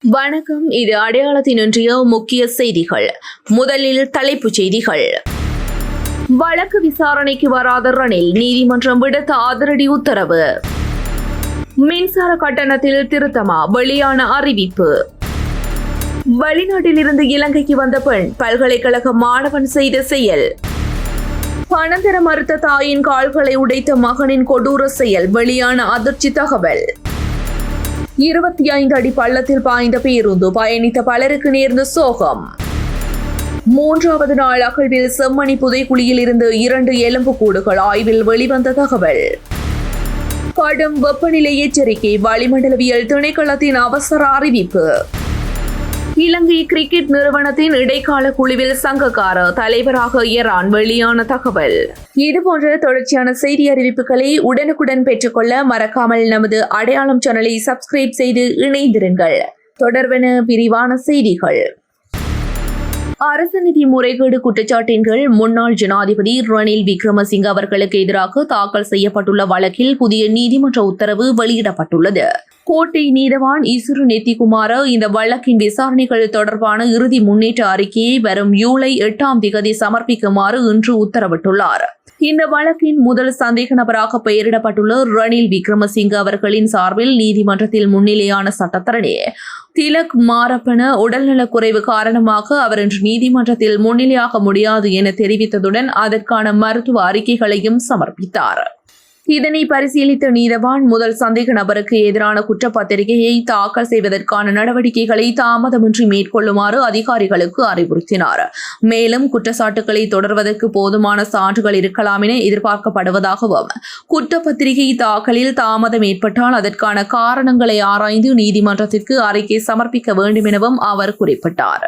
வணக்கம். இது அடையாளத்தின் இன்றைய முக்கிய செய்திகள். முதலில் தலைப்புச் செய்திகள். வழக்கு விசாரணைக்கு வராத ரணில், நீதிமன்றம் விடுத்த அதிரடி உத்தரவு. மின்சார கட்டணத்தில் திருத்தமா, வெளியான அறிவிப்பு. வெளிநாட்டிலிருந்து இலங்கைக்கு வந்த பெண், பல்கலைக்கழக மாணவன் செய்த செயல். பணம் தர மறுத்த தாயின் கால்களை உடைத்த மகனின் கொடூர செயல், வெளியான அதிர்ச்சி தகவல். 25 அடி பள்ளத்தில் பாய்ந்த பேருந்து, பயணித்த பலருக்கு நேர்ந்த சோகம். 3வது நாள் அகழ்வில் செம்மணி புதைக்குழியில் இருந்து 2 எலும்புக்கூடுகள், ஆய்வில் வெளிவந்த தகவல். கடும் வெப்பநிலை எச்சரிக்கை, வளிமண்டலவியல் திணைக்களத்தின் அவசர அறிவிப்பு. இலங்கை கிரிக்கெட் நிறுவனத்தின் இடைக்கால குழுவில் சங்கக்காரர், தலைவராக ஈரான், வெளியான தகவல். இதுபோன்ற தொடர்ச்சியான செய்தி அறிவிப்புகளை உடனுக்குடன் பெற்றுக்கொள்ள மறக்காமல் நமது அடையாளம் சேனலை சப்ஸ்கிரைப் செய்து இணைந்திருங்கள். தொடர்வென விரிவான செய்திகள். அரசு நிதி முறைகேடு குற்றச்சாட்டின் கீழ் முன்னாள் ஜனாதிபதி ரணில் விக்ரமசிங்க அவர்களுக்கு எதிராக தாக்கல் செய்யப்பட்டுள்ள வழக்கில் புதிய நீதிமன்ற உத்தரவு வெளியிடப்பட்டுள்ளது. கோட்டை நீதவான் இசுரு நெத்திகுமார இந்த வழக்கின் விசாரணைகள் தொடர்பான இறுதி முன்னேற்ற அறிக்கையை வரும் ஜூலை 8 சமர்ப்பிக்குமாறு இன்று உத்தரவிட்டுள்ளார். இந்த வழக்கின் முதல் சந்தேக நபராக பெயரிடப்பட்டுள்ள ரணில் விக்ரமசிங்க அவர்களின் சார்பில் நீதிமன்றத்தில் முன்னிலையான சட்டத்தரணி திலக் மாரப்பன உடல்நலக்குறைவு காரணமாக அவர் இன்று நீதிமன்றத்தில் முன்னிலையாக முடியாது என தெரிவித்ததுடன் அதற்கான மருத்துவ அறிக்கைகளையும் சமர்ப்பித்தார். இதனை பரிசீலித்த நீதவான் முதல் சந்தேக நபருக்கு எதிரான குற்றப்பத்திரிகையை தாக்கல் செய்வதற்கான நடவடிக்கைகளை தாமதமின்றி மேற்கொள்ளுமாறு அதிகாரிகளுக்கு அறிவுறுத்தினார். மேலும் குற்றச்சாட்டுகளை தொடர்வதற்கு போதுமான சான்றுகள் இருக்கலாம் என எதிர்பார்க்கப்படுவதாகவும், குற்றப்பத்திரிகை தாக்கலில் தாமதம் ஏற்பட்டால் அதற்கான காரணங்களை ஆராய்ந்து நீதிமன்றத்திற்கு அறிக்கை சமர்ப்பிக்க வேண்டும் எனவும் அவர் குறிப்பிட்டார்.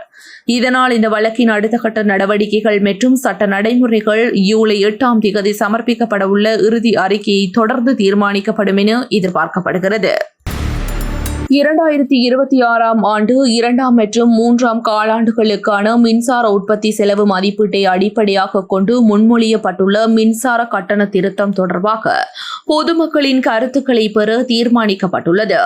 இதனால் இந்த வழக்கின் அடுத்த கட்ட நடவடிக்கைகள் மற்றும் சட்ட நடைமுறைகள் ஜூலை 8 சமர்ப்பிக்கப்பட உள்ள இறுதி அறிக்கையை தொடர்ந்து தீர்மானிக்கப்படும் என எதிர்பார்க்கப்படுகிறது. 2026 ஆண்டு 2 மற்றும் 3 காலாண்டுகளுக்கான மின்சார உற்பத்தி செலவு மதிப்பீட்டை அடிப்படையாக கொண்டு முன்மொழியப்பட்டுள்ள மின்சார கட்டண திருத்தம் தொடர்பாக பொதுமக்களின் கருத்துக்களை பெற தீர்மானிக்கப்பட்டுள்ளது.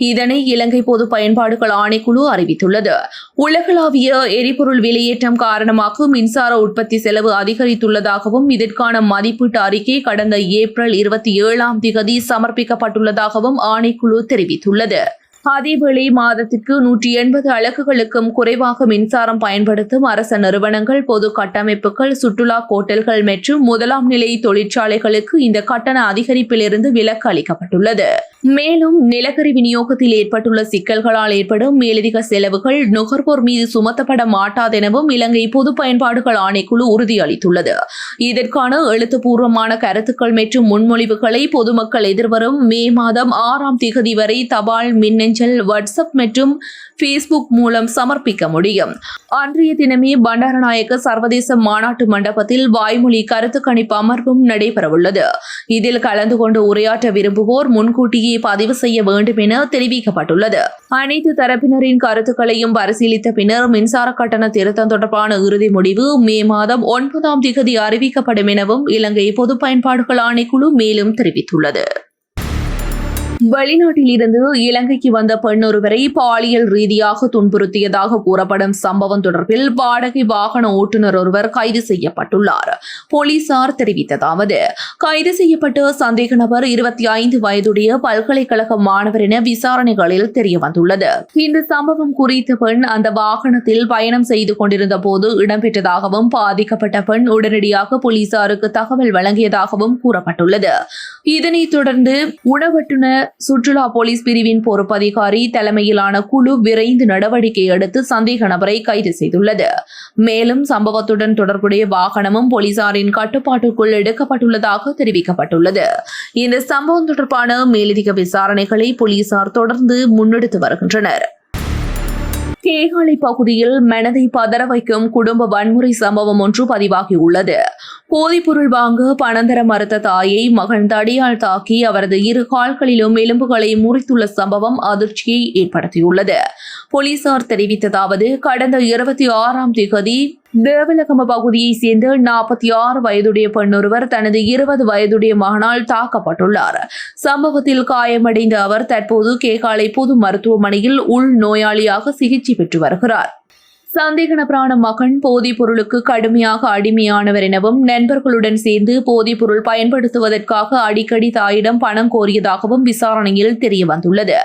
இதனை இலங்கை பொது பயன்பாடுகள் ஆணைக்குழு அறிவித்துள்ளது. உலகளாவிய எரிபொருள் விலையேற்றம் காரணமாக மின்சார உற்பத்தி செலவு அதிகரித்துள்ளதாகவும் இதற்கான மதிப்பீட்டு அறிக்கை கடந்த ஏப்ரல் 27 சமர்ப்பிக்கப்பட்டுள்ளதாகவும் ஆணைக்குழு தெரிவித்துள்ளது. அதேவேளை மாதத்திற்கு 180 அலகுகளுக்கும் குறைவாக மின்சாரம் பயன்படுத்தும் அரச நிறுவனங்கள், பொது கட்டமைப்புகள், சுற்றுலா கோட்டல்கள் மற்றும் முதலாம் நிலை தொழிற்சாலைகளுக்கு இந்த கட்டண அதிகரிப்பிலிருந்து விலக்கு அளிக்கப்பட்டுள்ளது. மேலும் நிலக்கரி விநியோகத்தில் ஏற்பட்டுள்ள சிக்கல்களால் ஏற்படும் மேலதிக செலவுகள் நுகர்வோர் மீது சுமத்தப்பட மாட்டாதெனவும் இலங்கை பொது பயன்பாடுகள் ஆணைக்குழு உறுதியளித்துள்ளது. இதற்கான எழுத்துப்பூர்வமான கருத்துக்கள் மற்றும் முன்மொழிவுகளை பொதுமக்கள் எதிர்வரும் மே மாதம் 6 வரை தபால், மின்னஞ்சல், வாட்ஸ்அப் மற்றும் பேஸ்புக் மூலம் சமர்ப்பிக்க முடியும். அன்றைய தினமே பண்டாரநாயக்க சர்வதேச மாநாட்டு மண்டபத்தில் வாய்மொழி கருத்து கணிப்பு அமர்வும் நடைபெறவுள்ளது. இதில் கலந்து கொண்டு உரையாற்ற விரும்புவோர் முன்கூட்டியே பதிவு செய்ய வேண்டும் என தெரிவிக்கப்பட்டுள்ளது. அனைத்து தரப்பினரின் கருத்துக்களையும் பரிசீலித்த பின்னர் மின்சார கட்டண திருத்தம் தொடர்பான இறுதி முடிவு மே மாதம் 9 அறிவிக்கப்படும் எனவும் இலங்கை பொது பயன்பாடுகள் ஆணைக்குழு மேலும் தெரிவித்துள்ளது. வெளிநாட்டில் இருந்து இலங்கைக்கு வந்த பெண் ஒருவரை பாலியல் ரீதியாக துன்புறுத்தியதாக கூறப்படும் சம்பவம் தொடர்பில் வாடகை வாகன ஓட்டுநர் ஒருவர் கைது செய்யப்பட்டுள்ளார். போலீசார் தெரிவித்ததாவது, கைது செய்யப்பட்ட சந்தேக நபர் 25 வயதுடைய பல்கலைக்கழக மாணவர் என விசாரணைகளில் தெரியவந்துள்ளது. இந்த சம்பவம் குறித்த பெண் அந்த வாகனத்தில் பயணம் செய்து கொண்டிருந்த போது இடம்பெற்றதாகவும் பாதிக்கப்பட்ட பெண் உடனடியாக போலீசாருக்கு தகவல் வழங்கியதாகவும் கூறப்பட்டுள்ளது. இதனைத் தொடர்ந்து உணவட்டுநர் சுற்றுலா போலீஸ் பிரிவின் பொறுப்பதிகாரி தலைமையிலான குழு விரைந்து நடவடிக்கை எடுத்து சந்தேக நபரை கைது செய்துள்ளது. மேலும் சம்பவத்துடன் தொடர்புடைய வாகனமும் போலீசாரின் கட்டுப்பாட்டுக்குள் எடுக்கப்பட்டுள்ளதாக தெரிவிக்கப்பட்டுள்ளது. இந்த சம்பவம் தொடர்பான மேலதிக விசாரணைகளை போலீசார் தொடர்ந்து முன்னெடுத்து வருகின்றனர். கேகாலை பகுதியில் மனதை பதற வைக்கும் குடும்ப வன்முறை சம்பவம் ஒன்று பதிவாகியுள்ளது. போதைப்பொருள் வாங்க பணம் தர மறுத்த தாயை மகன் தடியால் தாக்கி அவரது 2 கால்களிலும் எலும்புகளை முறித்துள்ள சம்பவம் அதிர்ச்சியை ஏற்படுத்தியுள்ளது. போலீசார் தெரிவித்ததாவது, கடந்த 26 தேவலகம பகுதியைச் சேர்ந்த 46 வயதுடைய பெண்ணொருவர் தனது 20 வயதுடைய மகனால் தாக்கப்பட்டுள்ளார். சம்பவத்தில் காயமடைந்த அவர் தற்போது கேகாலை பொது மருத்துவமனையில் உள் நோயாளியாக சிகிச்சை பெற்று வருகிறார். சந்தேக நபரான மகன் போதைப் பொருளுக்கு கடுமையாக அடிமையானவர் எனவும் நண்பர்களுடன் சேர்ந்து போதைப் பொருள் பயன்படுத்துவதற்காக அடிக்கடி தாயிடம் பணம் கோரியதாகவும் விசாரணையில் தெரியவந்துள்ளது.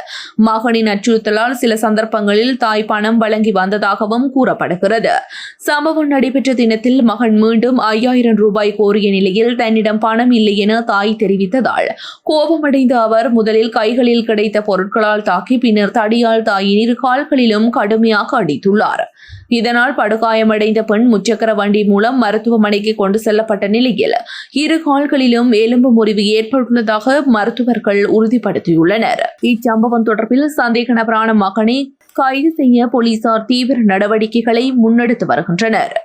மகனின் அச்சுறுத்தலால் சில சந்தர்ப்பங்களில் தாய் பணம் வழங்கி வந்ததாகவும் கூறப்படுகிறது. சம்பவம் நடைபெற்ற தினத்தில் மகன் மீண்டும் 5000 ரூபாய் கோரிய நிலையில் தன்னிடம் பணம் இல்லை என தாய் தெரிவித்ததால் கோபமடைந்த அவர் முதலில் கைகளில் கிடைத்த பொருட்களால் தாக்கி பின்னர் தடியால் தாயின் இரு கால்களிலும் கடுமையாக அடித்துள்ளார். இதனால் படுகாயமடைந்த பெண் முச்சக்கர வண்டி மூலம் மருத்துவமனைக்கு கொண்டு செல்லப்பட்ட நிலையில் இரு கால்களிலும் எலும்பு முறிவு ஏற்பட்டுள்ளதாக மருத்துவர்கள் உறுதிப்படுத்தியுள்ளனர். இச்சம்பவம் தொடர்பில் சந்தேக நபரான மகனை கைது செய்ய போலீசார் தீவிர நடவடிக்கைகளை முன்னெடுத்து வருகின்றனர்.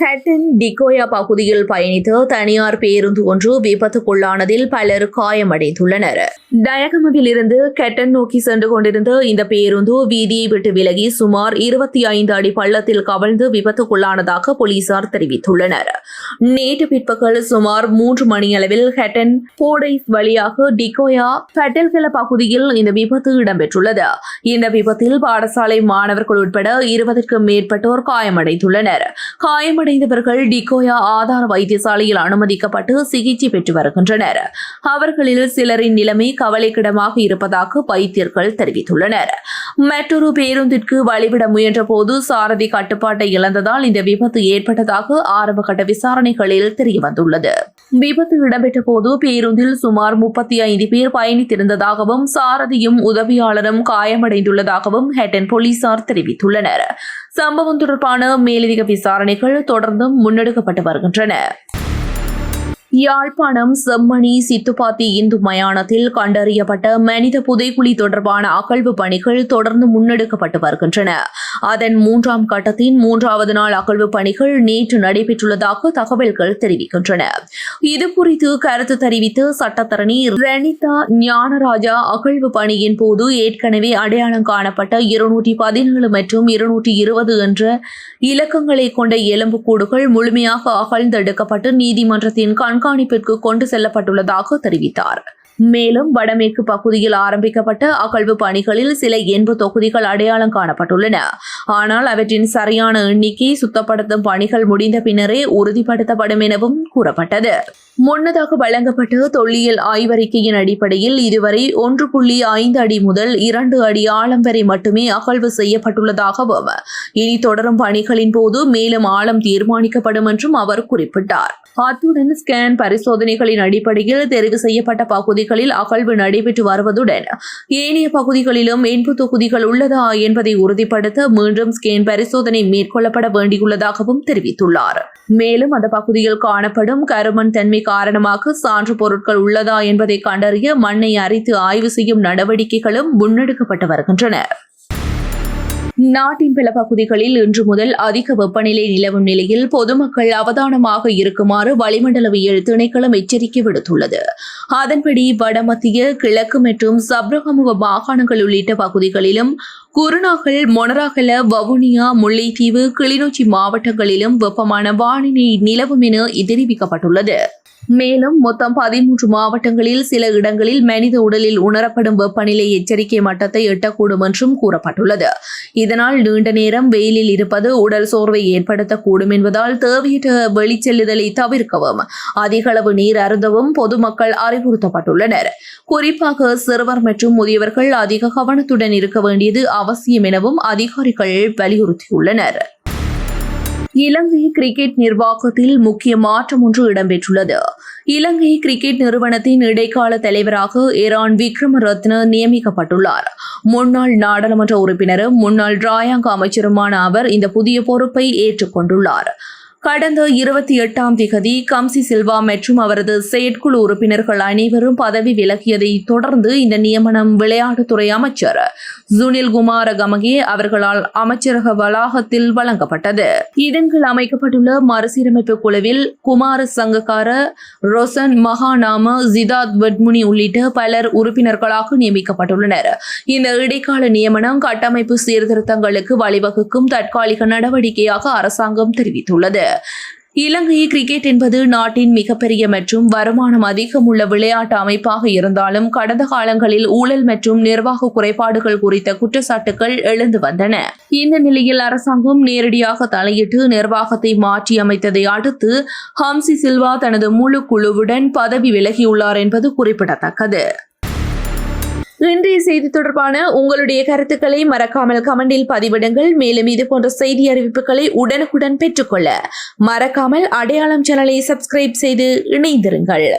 ஹட்டன் டிகோயா பகுதியில் பயணித்த தனியார் பேருந்து ஒன்று விபத்துக்குள்ளானதில் பலர் காயமடைந்துள்ளனர். டயகமவில் இருந்து கெட்டன் நோக்கி சென்று கொண்டிருந்த இந்த பேருந்து வீதியை விட்டு விலகி சுமார் 25 அடி பள்ளத்தில் கவிழ்ந்து விபத்துக்குள்ளானதாக போலீசார் தெரிவித்துள்ளனர். நேற்று பிற்பகல் சுமார் 3 மணியளவில் ஹட்டன் போடைஸ் வழியாக டிகோயா பெட்டல்கல பகுதியில் இந்த விபத்து இடம்பெற்றுள்ளது. இந்த விபத்தில் பாடசாலை மாணவர்கள் உட்பட 20க்கும் மேற்பட்டோர் காயமடைந்துள்ளனர். காயமடைந்தவர்கள் டிகோயா ஆதார வைத்தியசாலையில் அனுமதிக்கப்பட்டு சிகிச்சை பெற்று வருகின்றனர். அவர்களில் சிலரின் நிலைமை கவலைக்கிடமாக இருப்பதாக வைத்தியர்கள் தெரிவித்துள்ளனர். மற்றொரு பேருந்திற்கு வழிவிட முயன்ற போது சாரதி கட்டுப்பாட்டை இழந்ததால் இந்த விபத்து ஏற்பட்டதாக ஆரம்பகட்ட விசாரணைகளில் தெரியவந்துள்ளது. விபத்து இடம்பெற்ற போது பேருந்தில் சுமார் 35 பேர் பயணித்திருந்ததாகவும் சாரதியும் உதவியாளரும் காயமடைந்துள்ளதாகவும் ஹட்டன் போலீசார் தெரிவித்துள்ளனர். சம்பவம் தொடர்பான மேலதிக விசாரணைகள் தொடர்ந்து முன்னெடுக்கப்பட்டு வருகின்றன. யாழ்ப்பாணம் செம்மணி சித்துப்பாத்தி இந்து மயானத்தில் கண்டறியப்பட்ட மனித புதைக்குழி தொடர்பான அகழ்வு பணிகள் தொடர்ந்து முன்னெடுக்கப்பட்டு வருகின்றன. அதன் 3ஆம் கட்டத்தின் 3வது நாள் அகழ்வு பணிகள் நேற்று நடைபெற்றுள்ளதாக தகவல்கள் தெரிவிக்கின்றன. இதுகுறித்து கருத்து தெரிவித்த சட்டத்தரணி ரணிதா ஞானராஜா, அகழ்வு பணியின் போது ஏற்கனவே அடையாளம் காணப்பட்ட 217 மற்றும் 220 என்ற இலக்கங்களை கொண்ட எலும்புக்கூடுகள் முழுமையாக அகழ்ந்தெடுக்கப்பட்டு நீதிமன்றத்தின் கண்காணிப்பிற்கு கொண்டு செல்லப்பட்டுள்ளதாக தெரிவித்தார். மேலும் வடமேற்கு பகுதியில் ஆரம்பிக்கப்பட்ட அகழ்வு பணிகளில் சில எண்பு தொகுதிகள் அடையாளம் காணப்பட்டுள்ளன. ஆனால் அவற்றின் சரியான எண்ணிக்கை சுத்தப்படுத்தும் பணிகள் முடிந்த பின்னரே உறுதிப்படுத்தப்படும் எனவும் கூறப்பட்டது. முன்னதாக வழங்கப்பட்ட தொல்லியல் ஆய்வறிக்கையின் அடிப்படையில் இதுவரை 1.5 அடி முதல் 2 அடி ஆழம் வரை மட்டுமே அகழ்வு செய்யப்பட்டுள்ளதாகவும் இனி தொடரும் பணிகளின் போது மேலும் ஆழம் தீர்மானிக்கப்படும் என்றும் அவர் குறிப்பிட்டார். அத்துடன் ஸ்கேன் பரிசோதனைகளின் அடிப்படையில் தெரிவு செய்யப்பட்ட பகுதிகளில் அகழ்வு நடைபெற்று வருவதுடன் ஏனைய பகுதிகளிலும் எண்பு தொகுதிகள் உள்ளதா என்பதை உறுதிப்படுத்த மீண்டும் ஸ்கேன் பரிசோதனை மேற்கொள்ளப்பட வேண்டியுள்ளதாகவும் தெரிவித்துள்ளார். மேலும் அந்த பகுதியில் காணப்படும் கருமண் தன்மை காரணமாக சான்று பொருட்கள் உள்ளதா என்பதை கண்டறிய மண்ணை அரித்து ஆய்வு செய்யும் நடவடிக்கைகளும் முன்னெடுக்கப்பட்டு வருகின்றன. நாட்டின் பல பகுதிகளில் இன்று முதல் அதிக வெப்பநிலை நிலவும் நிலையில் பொதுமக்கள் அவதானமாக இருக்குமாறு வளிமண்டலவியல் திணைக்களம் எச்சரிக்கை விடுத்துள்ளது. அதன்படி வடமத்திய, கிழக்கு மற்றும் சப்ரகமுவ மாகாணங்கள் உள்ளிட்ட பகுதிகளிலும் குருநாகல், மொனராகல, வவுனியா, முல்லைத்தீவு, கிளிநொச்சி மாவட்டங்களிலும் வெப்பமான வானிலை நிலவும் என தெரிவிக்கப்பட்டுள்ளது. மேலும் மொத்தம் 13 மாவட்டங்களில் சில இடங்களில் மனித உடலில் உணரப்படும் வெப்பநிலை எச்சரிக்கை மட்டத்தை எட்டக்கூடும் என்றும் கூறப்பட்டுள்ளது. இதனால் நீண்ட நேரம் வெயிலில் இருப்பது உடல் சோர்வை ஏற்படுத்தக்கூடும் என்பதால் தேவையற்ற வெளிச்செல்லுதலை தவிர்க்கவும் அதிக அளவு நீர் அருந்தவும் பொதுமக்கள் அறிவுறுத்தப்பட்டுள்ளனர். குறிப்பாக சிறுவர் மற்றும் முதியவர்கள் அதிக கவனத்துடன் இருக்க வேண்டியது அவசியம் எனவும் அதிகாரிகள் வலியுறுத்தியுள்ளனர். இலங்கை கிரிக்கெட் நிர்வாகத்தில் முக்கிய மாற்றம் ஒன்று இடம்பெற்றுள்ளது. இலங்கை கிரிக்கெட் நிறுவனத்தின் இடைக்கால தலைவராக எரான் விக்ரமரத்ன நியமிக்கப்பட்டுள்ளார். முன்னாள் நாடாளுமன்ற உறுப்பினரும் முன்னாள் ராயாங்க அமைச்சருமான அவர் இந்த புதிய பொறுப்பை ஏற்றுக்கொண்டுள்ளார். கடந்த 28ஆம் திகதி கம்சி சில்வா மற்றும் அவரது செயற்குழு உறுப்பினர்கள் அனைவரும் பதவி விலகியதை தொடர்ந்து இந்த நியமனம் விளையாட்டுத்துறை அமைச்சர் சுனில் குமார கமகே அவர்களால் அமைச்சரக வளாகத்தில் வழங்கப்பட்டது. இதன் கீழ் அமைக்கப்பட்டுள்ள மறுசீரமைப்பு குழுவில் குமார சங்கக்கார, ரொசன் மகாநாம, ஜிதாத் வெட்முனி உள்ளிட்ட பலர் உறுப்பினர்களாக நியமிக்கப்பட்டுள்ளனர். இந்த இடைக்கால நியமனம் கட்டமைப்பு சீர்திருத்தங்களுக்கு வழிவகுக்கும் தற்காலிக நடவடிக்கையாக அரசாங்கம் தெரிவித்துள்ளது. இலங்கை கிரிக்கெட் என்பது நாட்டின் மிகப்பெரிய மற்றும் வருமானம் அதிகம் உள்ள விளையாட்டு அமைப்பாக இருந்தாலும் கடந்த காலங்களில் ஊழல் மற்றும் நிர்வாக குறைபாடுகள் குறித்த குற்றச்சாட்டுகள் எழுந்து வந்தன. இந்த நிலையில் அரசாங்கம் நேரடியாக தலையிட்டு நிர்வாகத்தை மாற்றியமைத்ததை அடுத்து ஹம்சி சில்வா தனது முழு குழுவுடன் பதவி விலகியுள்ளார் என்பது குறிப்பிடத்தக்கது. இன்றைய செய்தி தொடர்பான உங்களுடைய கருத்துக்களை மறக்காமல் கமெண்டில் பதிவிடுங்கள். மேலும் இது போன்ற செய்தி அறிவிப்புகளை உடனுக்குடன் பெற்றுக்கொள்ள மறக்காமல் அடையாளம் சேனலை சப்ஸ்கிரைப் செய்து இணைந்திருங்கள்.